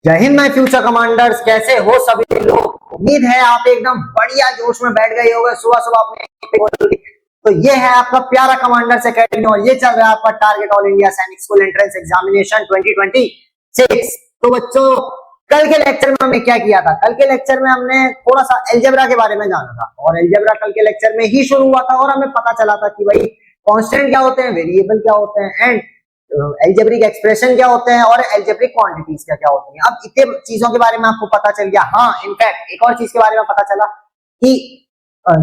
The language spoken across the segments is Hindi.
जय हिंद माय फ्यूचर कमांडर्स, कैसे हो सभी लोग। उम्मीद है आप एकदम बढ़िया जोश में बैठ गए होंगे सुबह सुबह अपने। तो ये है आपका प्यारा कमांडर्स एकेडमी और ये चल रहा है आपका टारगेट ऑल इंडिया सैनिक स्कूल एंट्रेंस एग्जामिनेशन 2026। तो बच्चों, कल के लेक्चर में हमने क्या किया था? कल के लेक्चर में हमने थोड़ा सा अलजेब्रा के बारे में जाना था और अलजेब्रा कल के लेक्चर में ही शुरू हुआ था और हमें पता चला था कि भाई कांस्टेंट क्या होते हैं, वेरिएबल क्या होते हैं एंड एल्जेब्रिक एक्सप्रेशन क्या होते हैं और एल्जेब्रिक क्वांटिटीज क्या क्या होती हैं। अब इतने चीजों के बारे में आपको पता चल गया। हाँ, इनफैक्ट एक और चीज के बारे में पता चला कि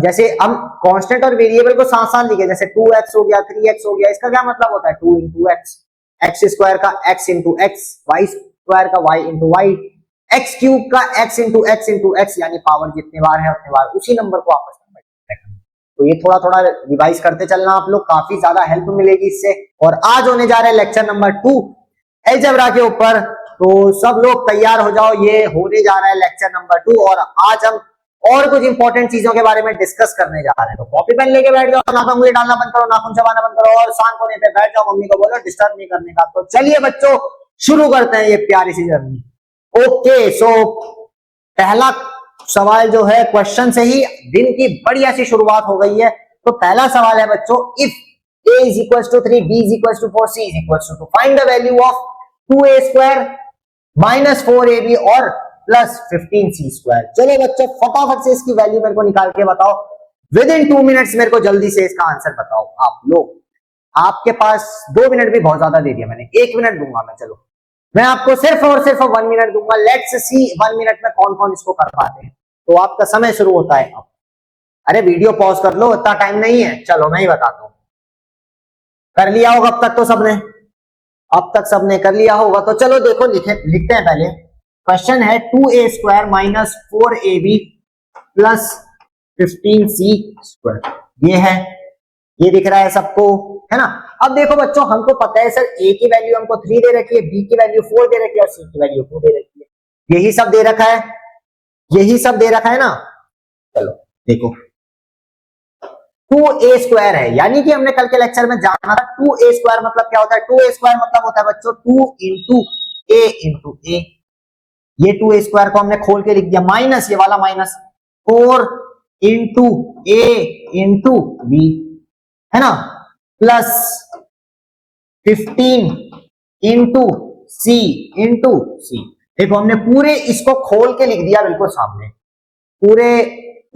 जैसे हम कांस्टेंट और वेरिएबल को साथ साथ लिखे, जैसे 2x हो गया, 3x हो गया, इसका क्या मतलब होता है? 2 into x, x स्क्वायर का x into x, y square का y into y, x cube का x into x यानी पावर जितने बार है उतने बार उसी नंबर को आपस में मल्टीप्लाई करना। तो ये थोड़ा थोड़ा रिवाइज करते चलना आप लोग, काफी ज्यादा हेल्प मिलेगी इससे। और आज होने जा रहा है लेक्चर नंबर 2 अलजेब्रा के ऊपर, तो सब लोग तैयार हो जाओ, ये होने जा रहा है लेक्चर नंबर 2 और आज हम और कुछ इंपॉर्टेंट चीजों के बारे में डिस्कस करने जा रहे हैं। तो कॉपी पेन लेके बैठ जाओ, नाखून उंगली डालना बंद करो, नाखून चबाना बंद करो और शांत होने पे बैठ जाओ, मम्मी को बोलो डिस्टर्ब नहीं करने का। तो चलिए बच्चों, शुरू करते हैं ये प्यारी सी जर्नी। ओके, सो पहला सवाल जो है क्वेश्चन से ही दिन की बढ़िया सी शुरुआत हो गई है। तो पहला सवाल है बच्चों, if a is equals to 3, b is equals to 4, c is equals to 2, find the value of 2a square minus 4ab और प्लस 15c स्क्वायर। चलो बच्चों, फटाफट से इसकी वैल्यू मेरे को निकाल के बताओ। विद इन 2 मिनट्स मेरे को जल्दी से इसका आंसर बताओ आप लोग। आपके पास 2 मिनट भी बहुत ज्यादा दे दिया मैंने, 1 मिनट दूंगा मैं। चलो, मैं आपको सिर्फ और सिर्फ 1 मिनट दूंगा। लेट्स सी 1 मिनट में कौन कौन इसको कर पाते हैं। तो आपका समय शुरू होता है अब। अरे वीडियो पॉज कर लो, इतना टाइम नहीं है। चलो मैं ही बताता हूं। कर लिया होगा अब तक तो सबने, अब तक सबने कर लिया होगा। तो चलो देखो, लिखते हैं पहले। क्वेश्चन है 2a square minus 4ab plus 15c square. ये है, ये दिख रहा है सबको, है ना। अब देखो बच्चों, हमको पता है सर a की वैल्यू हमको 3 दे रखी है, b की वैल्यू 4 दे रखी है और c की वैल्यू 2 दे रखी है। यही सब दे रखा है, यही सब दे रखा है ना। चलो देखो, 2a स्क्वायर है, यानी कि हमने कल के लेक्चर में जाना था 2a स्क्वायर मतलब क्या होता है। 2a स्क्वायर मतलब होता है बच्चों 2 इंटू a। ये 2a स्क्वायर को हमने खोल के लिख दिया, माइनस ये वाला minus 4 into a into b, है ना, plus 15 into c into c। देखो हमने पूरे इसको खोल के लिख दिया बिल्कुल सामने। पूरे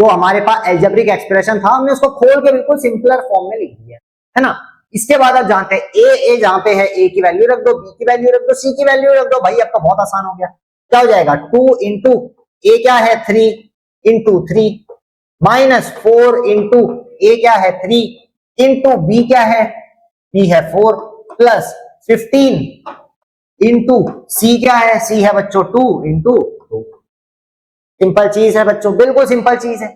जो हमारे पास एल्जेब्रिक एक्सप्रेशन था हमने उसको खोल के बिल्कुल सिंपलर फॉर्म में लिख दिया, है ना। इसके बाद आप जानते हैं ए जहां पे है a की वैल्यू रख दो, b की वैल्यू रख दो, c की वैल्यू रख दो। भाई अब तो बहुत आसान हो गया। क्या हो जाएगा? 2 इंटू a क्या है 3 इंटू 3 माइनस 4 इंटू a क्या है 3 इंटू b क्या है, b है 4 प्लस 15 इंटू c क्या है, c है बच्चों 2 इंटू 2। सिंपल चीज है बच्चों, बिल्कुल सिंपल चीज है।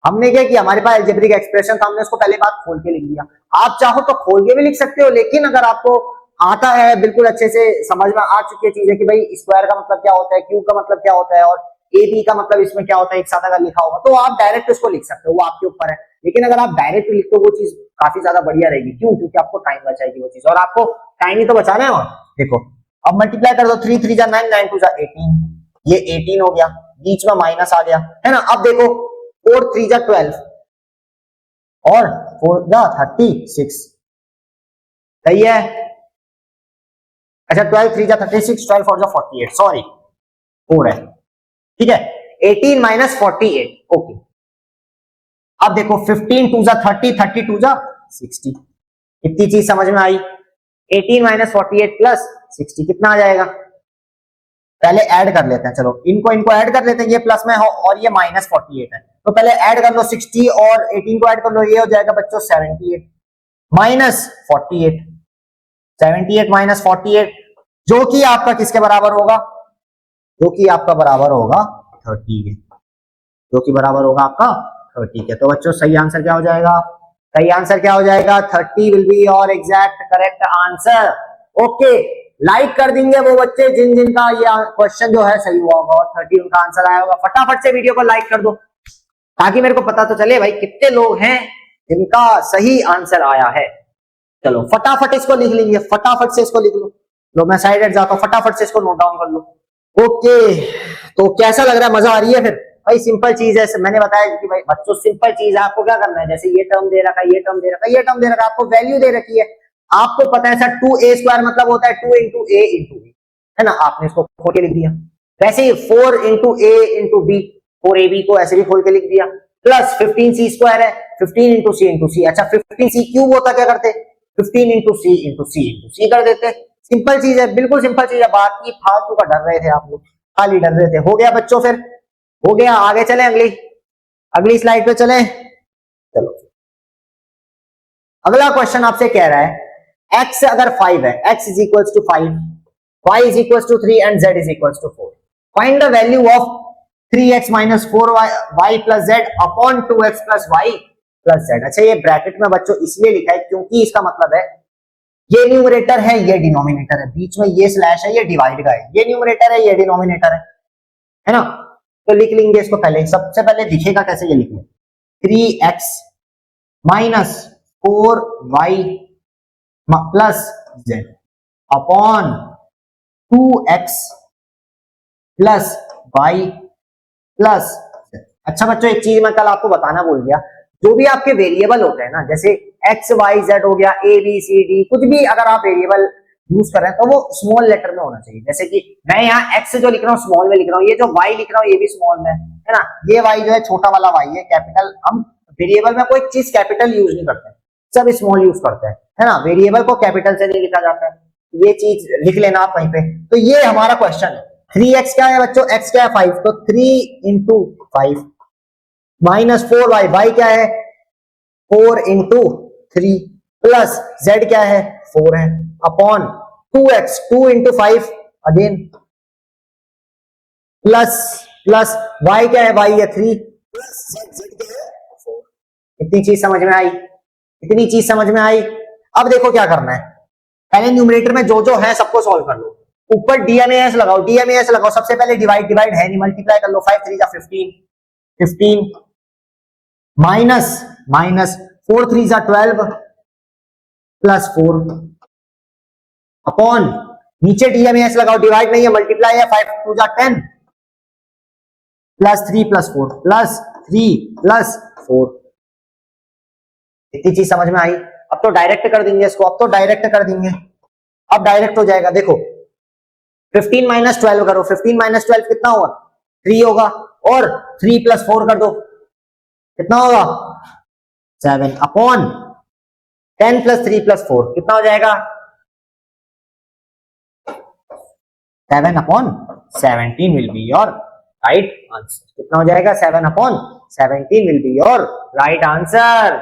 हमने क्या किया, हमारे पास एल्जेब्रिक एक्सप्रेशन था, हमने उसको पहले बात खोल के लिख दिया। आप चाहो तो खोल के भी लिख सकते हो, लेकिन अगर आपको आता है, बिल्कुल अच्छे से समझ में आ चुकी है चीज है कि भाई स्क्वायर का मतलब क्या होता है, क्यूब का मतलब क्या होता है और ए बी का मतलब इसमें क्या होता है, एक साथ अगर लिखा होगा तो आप डायरेक्ट उसको लिख सकते हो, वो आपके ऊपर है। लेकिन अगर आप डायरेक्ट लिखते हो वो चीज काफी ज्यादा बढ़िया रहेगी। क्यों? क्योंकि आपको टाइम बचाएगी वो चीज, और आपको टाइम ही तो बचाना है। और देखो, अब मल्टीप्लाई कर दो, 3 3 जा 9, 9 2 जा 18, ये 18 हो गया, बीच में माइनस आ गया, है ना। अब देखो 4 3 जा 12 और 4 जा 36, सही है। अच्छा 12 3 जा 36, 12 4 जा 48, सॉरी 4 है, ठीक है। 18 माइनस 48, ओके। अब देखो 15 2 जा 30, 30 2 जा 60। इतनी चीज समझ में आई। 18 माइनस 48 प्लस 60 कितना आ जाएगा? पहले ऐड कर लेते हैं, चलो इनको ऐड कर लेते हैं, ये प्लस में हो और ये माइनस 48 है, तो पहले ऐड कर लो 60 और 18 को ऐड कर लो, ये हो जाएगा बच्चों 78 माइनस 48, 78 माइनस 48 जो कि आपका किसके बराबर होगा? जो कि आपका बराबर होगा 30 के, जो कि बराबर होगा आपका 30 के। तो बच्चों सही आंसर क्या हो जाएगा? सही आंसर क्या हो जाएगा? 30 will be your exact correct answer. Okay, like कर देंगे वो बच्चे जिनका ये क्वेश्चन जो है सही हुआ होगा और 30 उनका आंसर आया होगा। फटाफट से वीडियो को लाइक कर दो ताकि मेरे को पता तो चले भाई कितने लोग हैं जिनका सही आंसर आया है। चलो फटाफट इसको लिख लेंगे, फटाफट से इसको लिख लो। लो मैं साइड हट जाता हूं, फटाफट से इसको नोट डाउन कर लो। ओके, तो कैसा लग रहा है, मजा आ रही है फिर? भाई सिंपल चीज है, मैंने बताया कि भाई बच्चों सिंपल चीज है, आपको क्या करना है, जैसे ये टर्म दे रखा है, ये टर्म दे रखा है, ये टर्म दे रखा है, आपको वैल्यू दे रखी है, आपको पता है सर 2a² मतलब होता है 2 इंटू ए इंटू बी, है ना, आपने इसको खोल के लिख दिया। वैसे ही 4 इंटू ए इंटू बी, 4ab को ऐसे भी खोल के लिख दिया, प्लस 15c² है, 15 इंटू सी इंटू सी। अच्छा 15c³ होता, क्या करते, 15 इंटू सी इंटू सी इंटू सी कर देते। सिंपल चीज है, बिल्कुल सिंपल चीज है, बाकी फालतू का डर रहे थे आप लोग, खाली डर रहे थे। हो गया बच्चों, फिर हो गया, आगे चले, अगली अगली स्लाइड पे चले। चलो अगला क्वेश्चन आपसे कह रहा है x अगर 5 है, x is equals to 5, y is equals to 3 and z is equals to 4, find the value of 3x minus 4y plus z upon 2x plus y plus z। अच्छा ये ब्रैकेट में बच्चों इसलिए लिखा है क्योंकि इसका मतलब है ये न्यूमरेटर है, ये डिनोमिनेटर है, बीच में ये स्लैश है, ये डिवाइड का है, ये न्यूमरेटर है, ये डिनोमिनेटर है ना। तो लिख लेंगे इसको, पहले सबसे पहले दिखेगा कैसे, ये लिख लें 3x minus 4y plus z upon 2x plus y plus z। अच्छा बच्चों एक चीज मैं कल आपको बताना भूल गया, जो भी आपके वेरिएबल होते हैं ना, जैसे x y z हो गया, a b c d, कुछ भी अगर आप वेरिएबल यूज कर रहे हैं तो वो स्मॉल लेटर में होना चाहिए। जैसे कि मैं यहाँ x जो लिख रहा हूँ स्मॉल में लिख रहा हूँ, ये जो y लिख रहा हूँ ये भी स्मॉल में है ना, ये y जो है छोटा वाला y है, कैपिटल। हम वेरिएबल में कोई चीज कैपिटल यूज नहीं करते, सब स्मॉल यूज करते हैं, है ना, वेरिएबल को कैपिटल से नहीं लिखा जाता है, ये चीज लिख लेना आप वहीं पे। तो ये हमारा क्वेश्चन है, 3x क्या है बच्चों, x क्या है 5, तो 3 इंटू 5 माइनस 4y, y क्या है 4 इंटू 3 प्लस z क्या है 4 है, upon 2x 2 into 5 again plus plus y क्या है, y है 3 प्लस z क्या है 4। इतनी चीज समझ में आई, इतनी चीज समझ में आई। अब देखो क्या करना है, पहले न्यूमरेटर में जो जो है सबको सॉल्व कर लो, ऊपर डीएमएएस लगाओ, डीएमएएस लगाओ, सबसे पहले डिवाइड डिवाइड है नहीं, मल्टीप्लाई कर लो, 5 3 जा 15 15 माइनस माइनस 4 3 जा 12 प्लस 4 अपॉन नीचे डीएमएएस लगाओ, डिवाइड नहीं है मल्टीप्लाई है, 5 2 जा 10 प्लस 3 प्लस 4 प्लस 3 प्लस 4। इतनी चीज समझ में आई। अब तो डायरेक्ट कर देंगे इसको, अब तो डायरेक्ट कर देंगे, अब डायरेक्ट हो जाएगा। देखो 15 माइनस 12 करो, 15 माइनस 12 कितना होगा 3 होगा, और 3 प्लस 4 कर दो कितना होगा 7 अपॉन 10 प्लस 3 प्लस 4 कितना हो जाएगा 7 upon 17 will be your right answer. कितना हो जाएगा 7 upon 17 will be your right answer.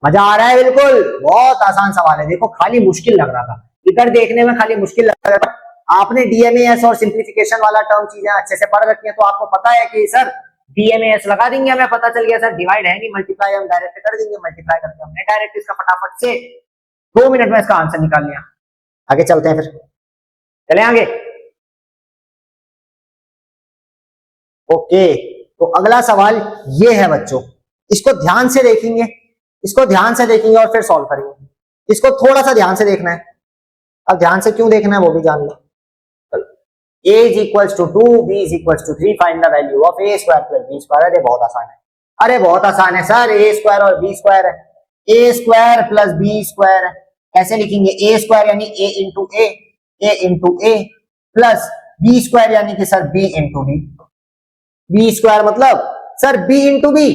मजा आ रहा है, बिल्कुल बहुत आसान सवाल है। देखो खाली मुश्किल लग रहा था, इधर देखने में खाली मुश्किल लग रहा था, आपने डीएमएएस और सिंप्लीफिकेशन वाला टर्म चीजें अच्छे से पढ़ रखी है, तो आपको पता है कि सर डीएमएएस लगा देंगे, हमें पता चल गया सर डिवाइड है नहीं, मल्टीप्लाई हम डायरेक्ट कर देंगे, मल्टीप्लाई करके हमने डायरेक्ट इसका फटाफट से 2 मिनट में इसका आंसर निकाल लिया। आगे चलते हैं, फिर चले आगे। ओके, तो अगला सवाल ये है बच्चों, इसको ध्यान से देखेंगे, इसको ध्यान से देखेंगे और फिर सॉल्व करेंगे। इसको थोड़ा सा ध्यान से देखना है। अब ध्यान से क्यों देखना है वो भी जान लो। a is equals to 2, b is equals to 3, find the value of a square plus b square। अरे बहुत आसान है, अरे बहुत आसान है सर, a स्क्वायर और b स्क्वायर है, a square plus b square है, कैसे लिखेंगे a स्क्वायर यानी a into a plus b square यानी कि sir b into b square मतलब सर b इंटू b,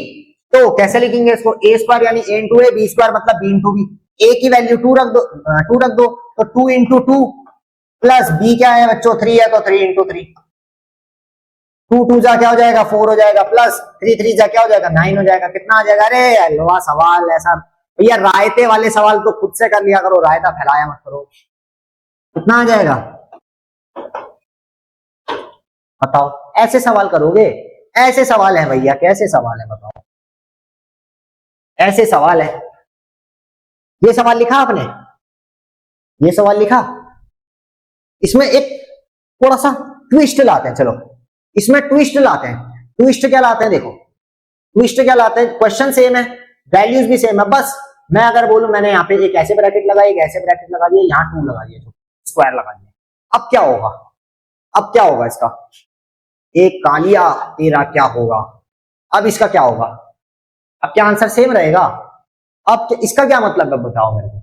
तो कैसे लिखेंगे इसको a स्क्वायर यानी a into a, b square मतलब b इंटू b, a की वैल्यू 2 रख दो, तो 2 इंटू 2 प्लस b क्या है बच्चों 3 है, तो 3 इंटू 3, 2 2 जा क्या हो जाएगा 4 हो जाएगा, प्लस 3 3 जा क्या हो जाएगा 9 हो जाएगा। कितना आ जाएगा, अरे हलवा सवाल ऐसा भैया, रायते वाले सवाल तो खुद से कर लिया करो, रायता फैलाया मत करो। कितना आ जाएगा बताओ, ऐसे सवाल करोगे, ऐसे सवाल है भैया, कैसे सवाल है बताओ, ऐसे सवाल है। ये सवाल लिखा आपने, ये सवाल लिखा, इसमें एक थोड़ा सा ट्विस्ट लाते हैं, चलो इसमें ट्विस्ट लाते हैं। ट्विस्ट क्या लाते हैं, देखो ट्विस्ट क्या लाते हैं, क्वेश्चन सेम है, वैल्यूज भी सेम है, बस मैं अगर बोलूं मैंने यहाँ पे एक ऐसे ब्रैकेट लगाई, एक ऐसे ब्रैकेट लगा दिया, यहाँ 2 लगा दिया, स्क्वायर लगा दिया, अब क्या होगा, अब क्या होगा इसका, एक कालिया तेरा क्या होगा, अब इसका क्या होगा, अब क्या आंसर सेम रहेगा, अब इसका क्या मतलब है बताओ मेरे को,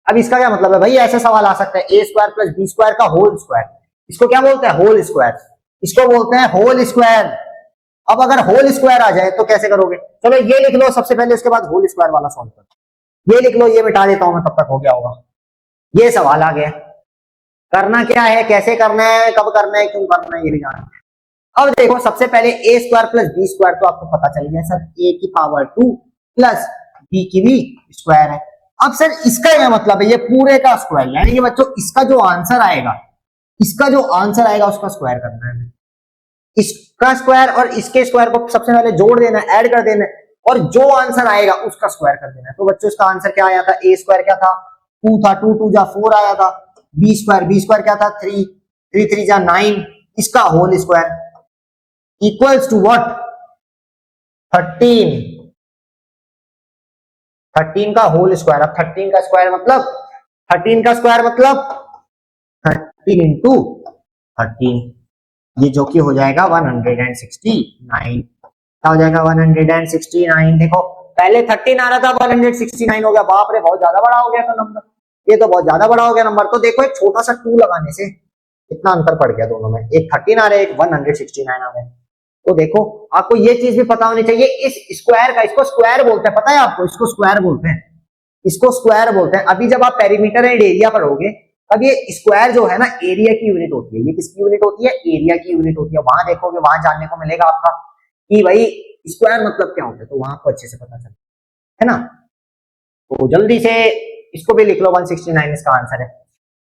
अब इसका क्या मतलब है भाई, ऐसे सवाल आ सकता है A square plus B square का होल स्क्वायर, इसको क्या बोलते हैं होल स्क्वायर, इसको बोलते हैं होल स्क्वायर। अब अगर होल स्क्वायर आ जाए तो कैसे करोगे, चलो ये लिख लो सबसे पहले, उसके बाद होल स्क्वायर वाला सॉल्व करो, ये लिख लो, ये मिटा देता हूं मैं, तब तक हो गया होगा। ये सवाल आ गया, करना क्या है, कैसे करना है, कब करना है, क्यों करना है, ये भी जानना है। अब देखो सबसे पहले ए स्क्वायर प्लस बी स्क्वायर तो आपको पता चल गया सर, ए की पावर 2 प्लस बी की भी स्क्वायर है। अब सर इसका क्या मतलब है, ये पूरे का स्क्वायर, यानी कि बच्चों इसका जो आंसर आएगा, इसका जो आंसर आएगा उसका स्क्वायर करना है, इसका स्क्वायर और इसके स्क्वायर को सबसे पहले जोड़ देना है, ऐड कर देना है, और जो आंसर आएगा उसका स्क्वायर कर देना है। तो बच्चों इसका आंसर क्या आया था, ए स्क्वायर क्या था 2 था, 2 2 जा 4 आया था, बी स्क्वायर क्या था 3 3 3 जा 9, इसका whole square equals to what 13, 13 का होल स्क्वायर। अब 13 का स्क्वायर मतलब 13 का स्क्वायर मतलब 13 इंटू 13, ये जो कि हो जाएगा 169, क्या हो जाएगा 169। देखो पहले 13 आ रहा था, 169 हो गया, बाप रे बहुत ज्यादा बड़ा हो गया था नंबर, ये तो बहुत ज्यादा बड़ा हो गया नंबर। तो देखो एक छोटा सा 2 लगाने से कितना अंतर पड़ गया दोनों में, एक 13 आ रहा है, एक 169 आ रहा है। तो देखो आपको ये चीज भी पता होनी चाहिए, इस स्क्वायर का, इसको स्क्वायर बोलते हैं, पता है आपको, इसको स्क्वायर बोलते हैं, इसको स्क्वायर बोलते हैं। अभी जब आप पेरीमीटर एंड एरिया पढ़ोगे, अब ये स्क्वायर जो है ना एरिया की यूनिट होती है, ये किसकी यूनिट होती है, एरिया की यूनिट होती है। वहां देखोगे, वहां जानने को मिलेगा आपका कि भाई स्क्वायर मतलब क्या होता है, तो वहां आपको अच्छे से पता चलता है ना। तो जल्दी से इसको भी लिख लो, 169 इसका आंसर है।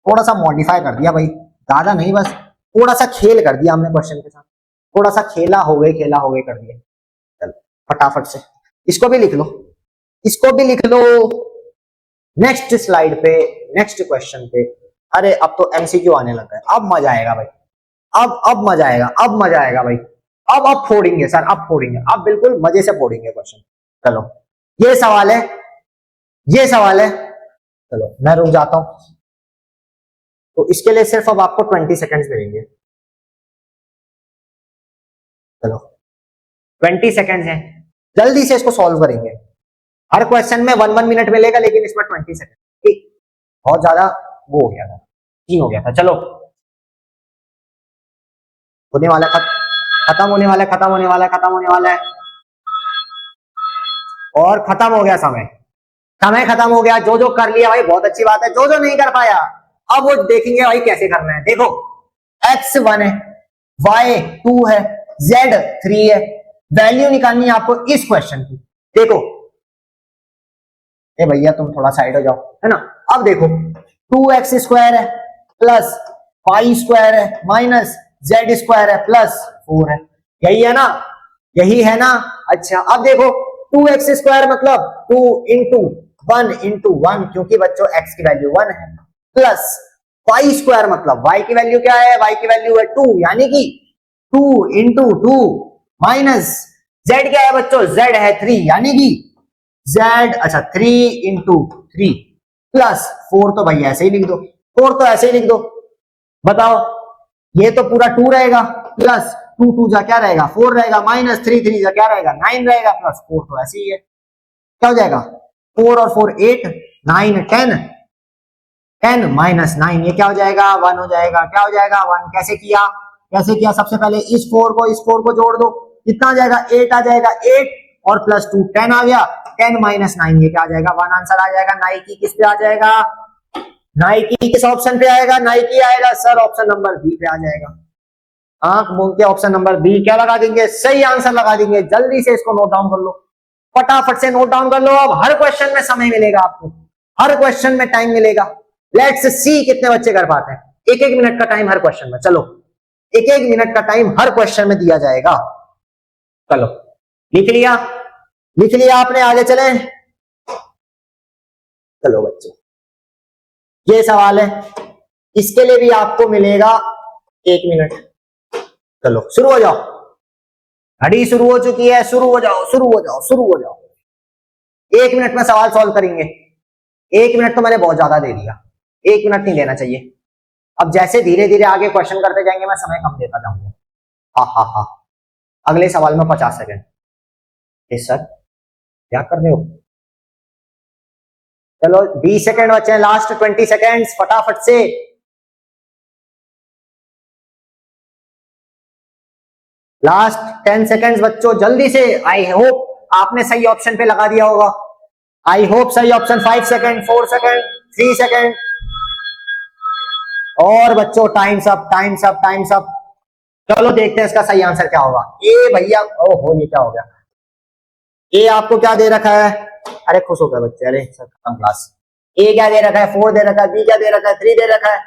थोड़ा सा मॉडिफाई कर दिया भाई, ज्यादा नहीं, बस थोड़ा सा खेल कर दिया हमने क्वेश्चन के साथ, थोड़ा सा खेला हो गए कर दिया। चलो फटाफट से इसको भी लिख लो, इसको भी लिख लो। नेक्स्ट स्लाइड पे, नेक्स्ट क्वेश्चन पे। अरे अब तो एमसीक्यू आने लगा है, अब मजा आएगा भाई, अब मजा आएगा, अब मजा आएगा भाई, अब फोड़ेंगे सर, अब फोड़ेंगे, अब बिल्कुल मजे से फोड़ेंगे क्वेश्चन। चलो ये सवाल है, ये सवाल है, चलो मैं रुक जाता हूं। तो इसके लिए सिर्फ अब आपको 20 सेकेंड्स मिलेंगे। चलो 20 सेकेंड्स हैं, जल्दी से इसको सॉल्व करेंगे। हर क्वेश्चन में 1 1 मिनट मिलेगा, लेकिन इसमें 20 सेकेंड, ठीक, बहुत ज्यादा वो हो गया था, 3 हो गया था। चलो होने वाला, खत्म होने वाला, खत्म होने वाला, खत्म होने वाला है, और खत्म हो गया समय, समय खत्म हो गया। जो जो कर लिया भाई बहुत अच्छी बात है, जो जो नहीं कर पाया अब वो देखेंगे भाई कैसे करना है। देखो x 1 है, y 2 है, z 3 है, वैल्यू निकालनी है आपको इस क्वेश्चन की। देखो ए भैया तुम थोड़ा साइड हो जाओ, है ना। अब देखो 2x स्क्वायर है प्लस 5 स्क्वायर है माइनस z स्क्वायर है प्लस 4 है, यही है ना, यही है ना। अच्छा अब देखो 2x स्क्वायर मतलब 2 इंटू 1 इंटू 1, क्योंकि बच्चों x की वैल्यू 1 है, प्लस y स्क्वायर मतलब y की वैल्यू क्या है, y की वैल्यू है 2, यानी कि 2 इंटू 2 माइनस z क्या है बच्चों, z है 3, यानी कि z, अच्छा 3 इंटू 3 प्लस 4, तो भाई ऐसे ही लिख दो, 4 तो ऐसे ही लिख दो। बताओ ये तो पूरा 2 रहेगा, प्लस 2 2 जा क्या रहेगा 4 रहेगा, माइनस 3 3 जा क्या रहेगा 9 रहेगा, प्लस 4 तो ऐसे ही है, क्या हो जाएगा 4 और 4 8 9 10 10 माइनस 9, ये क्या हो जाएगा 1 हो जाएगा, क्या हो जाएगा 1। कैसे किया, कैसे किया, सबसे पहले इस 4 को जोड़ दो, कितना आ जाएगा 8 आ जाएगा, 8 और प्लस 2 10 आ गया, 10 माइनस 9 ये क्या आ जाएगा 1, आंसर आ जाएगा। नाइकी किस पे आ जाएगा, नाइकी किस ऑप्शन पे आएगा, नाइकी आएगा सर ऑप्शन नंबर बी पे आ जाएगा। आंख मूंद के ऑप्शन नंबर बी क्या लगा देंगे, सही आंसर लगा देंगे। जल्दी से इसको नोट डाउन कर लो, फटाफट से नोट डाउन कर लो। अब हर क्वेश्चन में समय मिलेगा आपको, हर क्वेश्चन में टाइम मिलेगा। लेट्स सी कितने बच्चे कर पाते हैं, 1 मिनट का टाइम हर क्वेश्चन में। चलो 1 मिनट का टाइम हर क्वेश्चन में दिया जाएगा। चलो लिख लिया, लिख लिया आपने, आगे चले। चलो बच्चों ये सवाल है, इसके लिए भी आपको मिलेगा 1 मिनट। चलो शुरू हो जाओ, घड़ी शुरू हो चुकी है, शुरू हो जाओ, शुरू हो जाओ, शुरू हो जाओ। 1 मिनट में सवाल सॉल्व करेंगे। 1 मिनट तो मैंने बहुत ज्यादा दे दिया, 1 मिनट नहीं देना चाहिए। अब जैसे धीरे धीरे आगे क्वेश्चन करते जाएंगे मैं समय कम देता जाऊंगा। हाँ हाँ हाँ, अगले सवाल में 50 सेकेंड। सर क्या कर रहे हो? चलो 20 सेकेंड बचे हैं, लास्ट 20 सेकेंड्स, फटाफट से। लास्ट 10 सेकेंड्स बच्चों, जल्दी से। आई होप आपने सही ऑप्शन पे लगा दिया होगा। आई होप सही ऑप्शन। 5 second, 4 second, 3 second. और बच्चों times up, times up, times up. चलो देखते हैं इसका सही आंसर क्या होगा। ए भैया, ओहो ये क्या हो गया? ए आपको क्या दे रखा है? अरे खुश हो गए बच्चे, अरे सर खत्म क्लास। ए क्या दे रखा है? 4 दे रखा है। बी क्या दे रखा है? 3 दे रखा है।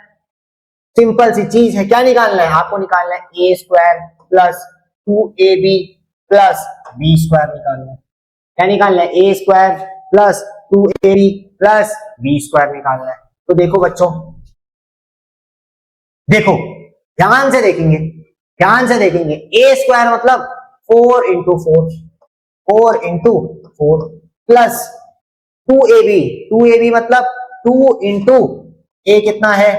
सिंपल सी चीज है, क्या निकालना है आपको? निकालना है A square plus 2ab plus B square निकालना है। क्या निकालना है? A square plus 2ab plus B square निकालना है। तो देखो बच्चों, देखो ध्यान से देखेंगे, ध्यान से देखेंगे। ए स्क्वायर मतलब 4 इंटू 4, 4 इंटू 4 प्लस 2ab मतलब 2 इंटू ए कितना है?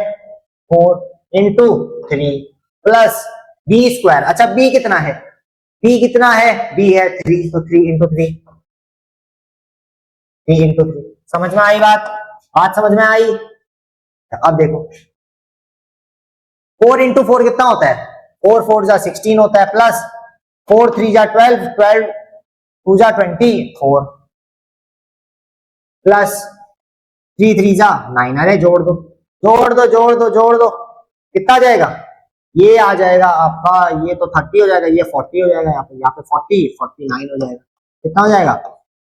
4 इंटू 3 प्लस बी स्क्वायर। अच्छा बी कितना है? बी कितना है? बी है 3, तो 3 इंटू 3, 3 इंटू 3। समझ में आई बात? बात समझ में आई? अब देखो 4 इंटू 4 कितना होता है? 4 4 जा 16 होता है, प्लस 4 3 जा 12, 12 2 जा 24 प्लस 3 3 जा 9। अरे जोड़ दो, जोड़ दो, जोड़ दो, जोड़ दो। कितना आ जाएगा? ये आ जाएगा आपका, ये तो 30 हो जाएगा, ये 40 हो जाएगा, यहाँ पे 40 49 हो जाएगा। कितना हो जाएगा?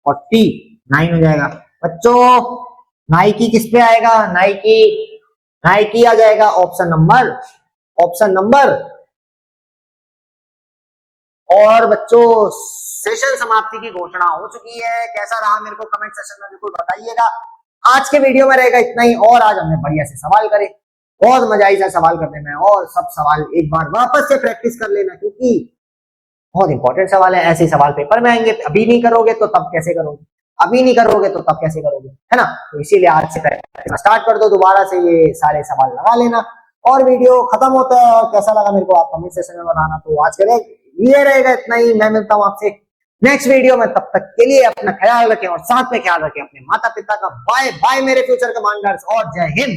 49 हो जाएगा। बच्चों नाइकी किस पे आएगा? नाइकी, नाइकी आ जाएगा ऑप्शन नंबर, ऑप्शन नंबर। और बच्चों सेशन समाप्ति की घोषणा हो चुकी है। कैसा रहा मेरे को कमेंट सेशन में बिल्कुल बताइएगा। आज के वीडियो में रहेगा इतना ही, और आज हमने बढ़िया से सवाल करे, बहुत मजा आई सवाल करने में। और सब सवाल एक बार वापस से प्रैक्टिस कर लेना, क्योंकि बहुत इंपॉर्टेंट सवाल है। ऐसे सवाल पेपर में आएंगे, अभी नहीं करोगे तो तब कैसे करोगे? अभी नहीं करोगे तो तब कैसे करोगे, है ना? तो इसीलिए आज से प्रैक्टिस स्टार्ट कर दो, दोबारा से ये सारे सवाल लगा लेना। और वीडियो खत्म होता है, और कैसा लगा मेरे को आप कमेंट सेक्शन में बताना। तो आज के लिए रहेगा इतना ही, मैं मिलता हूं आपसे नेक्स्ट वीडियो में। तब तक के लिए अपना ख्याल रखें, और साथ में ख्याल रखें अपने माता पिता का। बाय बाय मेरे फ्यूचर कमांडर्स, और जय हिंद।